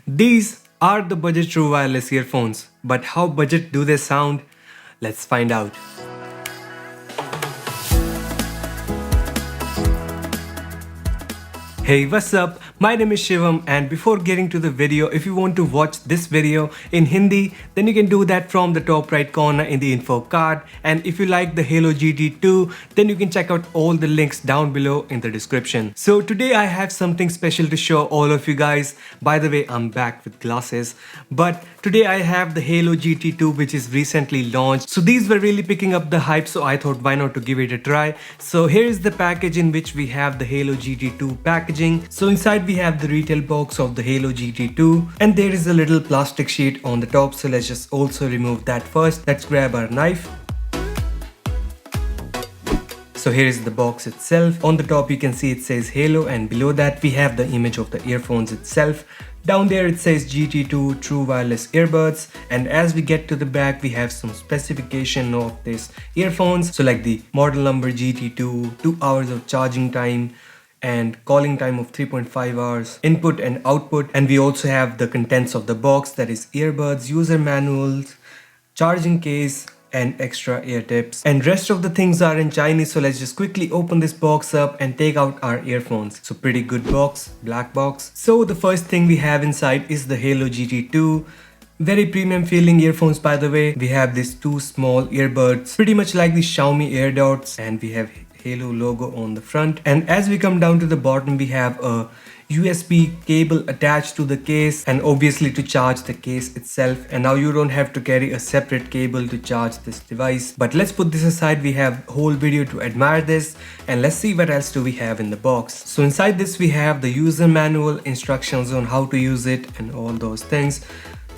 These are the budget true wireless earphones, but how budget do they sound? Let's find out. Hey, what's up? My name is Shivam, and before getting to the video, if you want to watch this video in Hindi, then you can do that from the top right corner in the info card. And if you like the Haylou GT2, then you can check out all the links down below in the description. So today I have something special to show all of you guys. By the way, I'm back with glasses, but today I have the Haylou GT2, which is recently launched. So these were really picking up the hype, so I thought why not to give it a try. So here is the package in which we have the Haylou GT2 package. So inside we have the retail box of the Haylou GT2, and there is a little plastic sheet on the top, so let's just also remove that first. Let's grab our knife. So here is the box itself. On the top you can see it says Haylou, and below that we have the image of the earphones itself. Down there it says GT2 True Wireless Earbuds, and as we get to the back we have some specification of this earphones. So like the model number GT2, 2 hours of charging time, and calling time of 3.5 hours, input and output, and we also have the contents of the box, that is earbuds, user manuals, charging case, and extra ear tips, and rest of the things are in Chinese. So let's just quickly open this box up and take out our earphones. So pretty good box, black box. So the first thing we have inside is the Haylou GT2. Very premium feeling earphones, by the way. We have these two small earbuds, pretty much like the Xiaomi AirDots, and we have Haylou logo on the front. And as we come down to the bottom, we have a USB cable attached to the case, and obviously to charge the case itself. And now you don't have to carry a separate cable to charge this device. But let's put this aside. We have a whole video to admire this, and let's see what else do we have in the box. So inside this we have the user manual, instructions on how to use it, and all those things.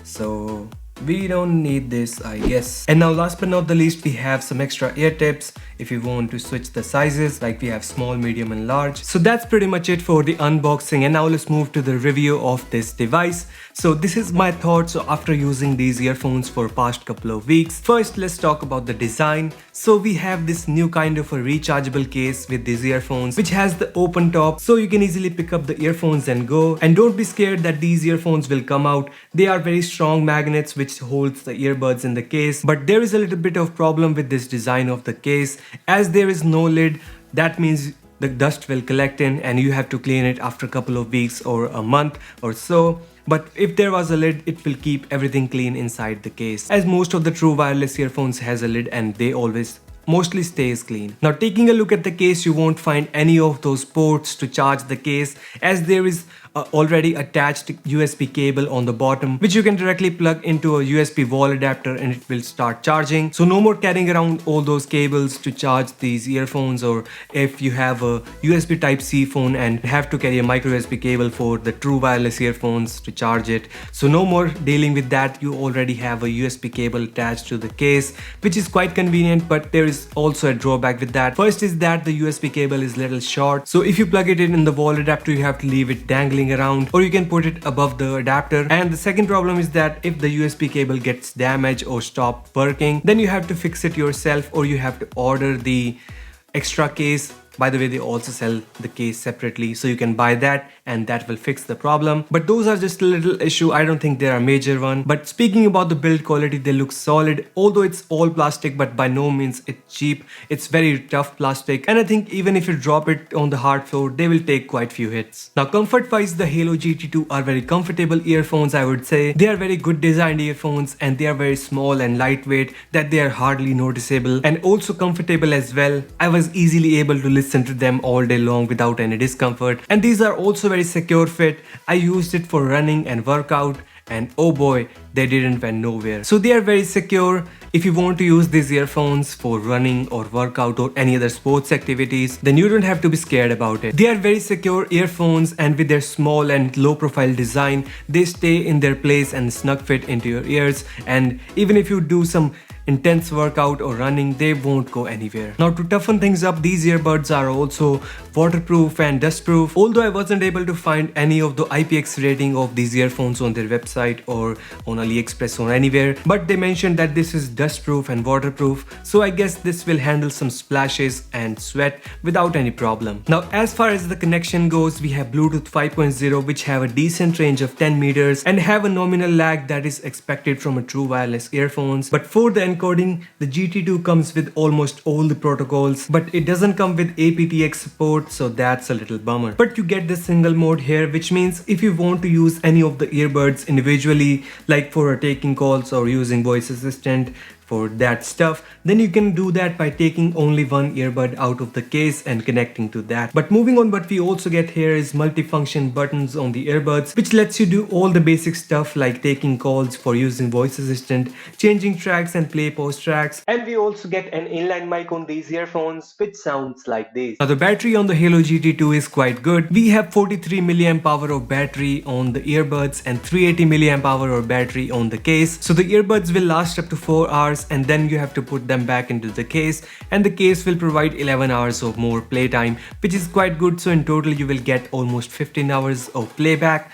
So we don't need this, I guess. And now last but not the least, we have some extra ear tips if you want to switch the sizes, like we have small, medium and large. So that's pretty much it for the unboxing, and now let's move to the review of this device. So this is my thoughts after using these earphones for past couple of weeks. First, let's talk about the design. So we have this new kind of a rechargeable case with these earphones, which has the open top, so you can easily pick up the earphones and go. And don't be scared that these earphones will come out. They are very strong magnets which holds the earbuds in the case. But there is a little bit of problem with this design of the case. As there is no lid, that means the dust will collect in and you have to clean it after a couple of weeks or a month or so. But if there was a lid, it will keep everything clean inside the case, as most of the true wireless earphones has a lid and they always mostly stays clean. Now taking a look at the case, you won't find any of those ports to charge the case, as there is already attached USB cable on the bottom, which you can directly plug into a USB wall adapter and it will start charging. So no more carrying around all those cables to charge these earphones, or if you have a USB type C phone and have to carry a micro USB cable for the true wireless earphones to charge it. So no more dealing with that. You already have a USB cable attached to the case, which is quite convenient, but there is also a drawback with that. First is that the USB cable is little short, so if you plug it in the wall adapter, you have to leave it dangling around, or you can put it above the adapter. And the second problem is that if the USB cable gets damaged or stop working, then you have to fix it yourself, or you have to order the extra case. By the way, they also sell the case separately, so you can buy that and that will fix the problem. But those are just a little issue. I don't think they are a major one. But speaking about the build quality, they look solid, although it's all plastic, but by no means it's cheap. It's very tough plastic, and I think even if you drop it on the hard floor, they will take quite few hits. Now comfort wise, the Haylou GT2 are very comfortable earphones, I would say. They are very good designed earphones, and they are very small and lightweight that they are hardly noticeable, and also comfortable as well. I was easily able to listen to them all day long without any discomfort. And these are also very secure fit. I used it for running and workout, and oh boy, they didn't went nowhere. So they are very secure. If you want to use these earphones for running or workout or any other sports activities, then you don't have to be scared about it. They are very secure earphones, and with their small and low profile design, they stay in their place and snug fit into your ears. And even if you do some intense workout or running, they won't go anywhere. Now to toughen things up, these earbuds are also waterproof and dustproof. Although I wasn't able to find any of the IPX rating of these earphones on their website or on AliExpress or anywhere, but they mentioned that this is dustproof and waterproof, so I guess this will handle some splashes and sweat without any problem. Now as far as the connection goes, we have Bluetooth 5.0, which have a decent range of 10 meters and have a nominal lag that is expected from a true wireless earphones. But for the encoding, the GT2 comes with almost all the protocols, but it doesn't come with aptX support, so that's a little bummer. But you get the single mode here, which means if you want to use any of the earbuds individually, like for taking calls or using voice assistant, for that stuff, then you can do that by taking only one earbud out of the case and connecting to that. But moving on, what we also get here is multifunction buttons on the earbuds, which lets you do all the basic stuff like taking calls, for using voice assistant, changing tracks and play pause tracks. And we also get an inline mic on these earphones, which sounds like this. Now the battery on the Haylou GT2 is quite good. We have 43 milliamp hour of battery on the earbuds and 380 milliamp hour of battery on the case. So the earbuds will last up to 4 hours, and then you have to put them back into the case, and the case will provide 11 hours of more playtime, which is quite good. So in total you will get almost 15 hours of playback,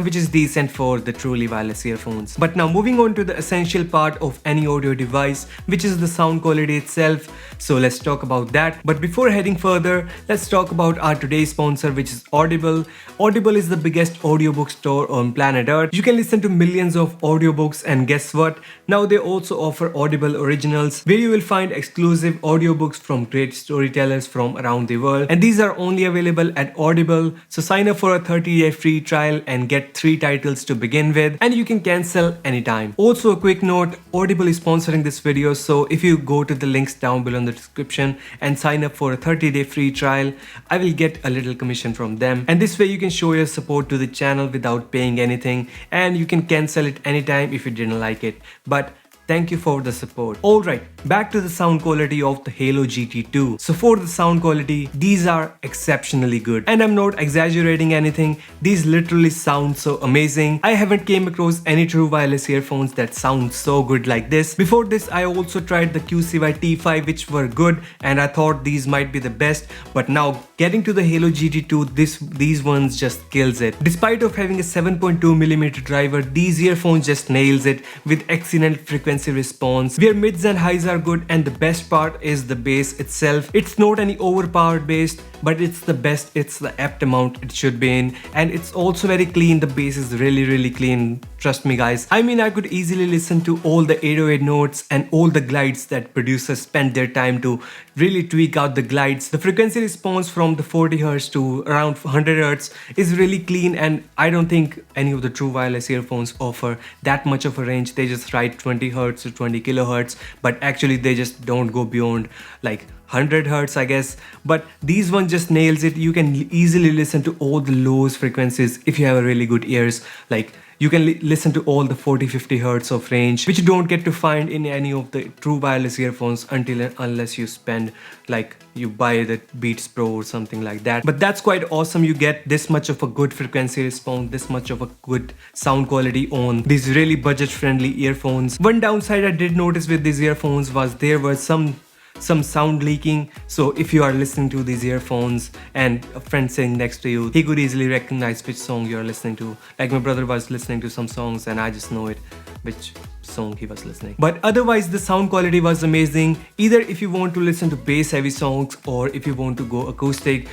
which is decent for the truly wireless earphones. But now moving on to the essential part of any audio device, which is the sound quality itself. So let's talk about that. But before heading further, let's talk about our today's sponsor, which is Audible. Audible is the biggest audiobook store on planet Earth. You can listen to millions of audiobooks, and guess what? Now they also offer Audible Originals, where you will find exclusive audiobooks from great storytellers from around the world. And these are only available at Audible. So sign up for a 30-day free trial and get 3 titles to begin with, and you can cancel anytime. Also a quick note, Audible is sponsoring this video, so if you go to the links down below in the description and sign up for a 30-day free trial, I will get a little commission from them, and this way you can show your support to the channel without paying anything, and you can cancel it anytime if you didn't like it. But thank you for the support. Alright, back to the sound quality of the Haylou GT2. So for the sound quality, these are exceptionally good. And I'm not exaggerating anything, these literally sound so amazing. I haven't came across any true wireless earphones that sound so good like this. Before this, I also tried the QCY T5, which were good, and I thought these might be the best. But now getting to the Haylou GT2, these ones just kills it. Despite of having a 7.2mm driver, these earphones just nails it with excellent frequency response, where mids and highs are good, and the best part is the bass itself. It's not any overpowered bass, but it's the best, it's the apt amount it should be in, and it's also very clean. The bass is really clean, trust me guys. I mean, I could easily listen to all the 808 notes and all the glides that producers spend their time to really tweak out the glides. The frequency response from the 40Hz to around 100Hz is really clean, and I don't think any of the true wireless earphones offer that much of a range. They just write 20Hz to 20 kilohertz, but actually they just don't go beyond like 100 Hz, I guess. But these ones just nails it. You can easily listen to all the lowest frequencies if you have a really good ears. Like you can listen to all the 40-50 Hz of range, which you don't get to find in any of the true wireless earphones until and unless you spend, like you buy the Beats Pro or something like that. But that's quite awesome. You get this much of a good frequency response, this much of a good sound quality on these really budget friendly earphones. One downside I did notice with these earphones was there was some sound leaking. So if you are listening to these earphones and a friend sitting next to you, he could easily recognize which song you're listening to. Like my brother was listening to some songs and I just know it which song he was listening. But otherwise the sound quality was amazing. Either if you want to listen to bass heavy songs or if you want to go acoustic,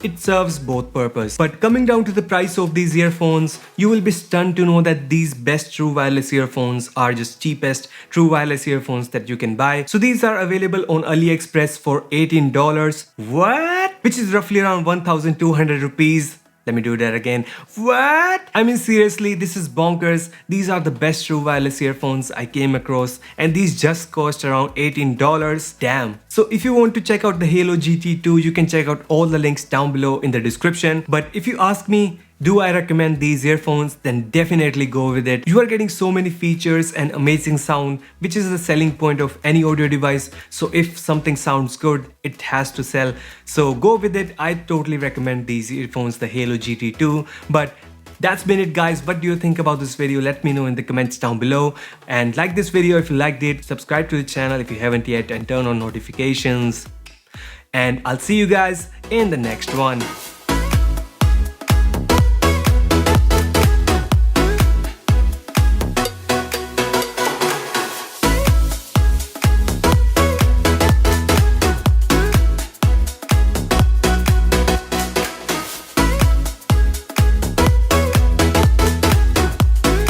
it serves both purpose. But coming down to the price of these earphones, you will be stunned to know that these best true wireless earphones are just cheapest true wireless earphones that you can buy. So these are available on AliExpress for $18. What? Which is roughly around 1,200 rupees. Let me do that again. What? I mean, seriously, this is bonkers. These are the best true wireless earphones I came across, and these just cost around $18. Damn. So if you want to check out the Haylou GT2, you can check out all the links down below in the description. But if you ask me, do I recommend these earphones? Then definitely go with it. You are getting so many features and amazing sound, which is the selling point of any audio device. So if something sounds good, it has to sell. So go with it. I totally recommend these earphones, the Haylou GT2. But That's been it, guys. What do you think about this video? Let me know in the comments down below, and like this video if you liked it, subscribe to the channel if you haven't yet, and turn on notifications. And I'll see you guys in the next one.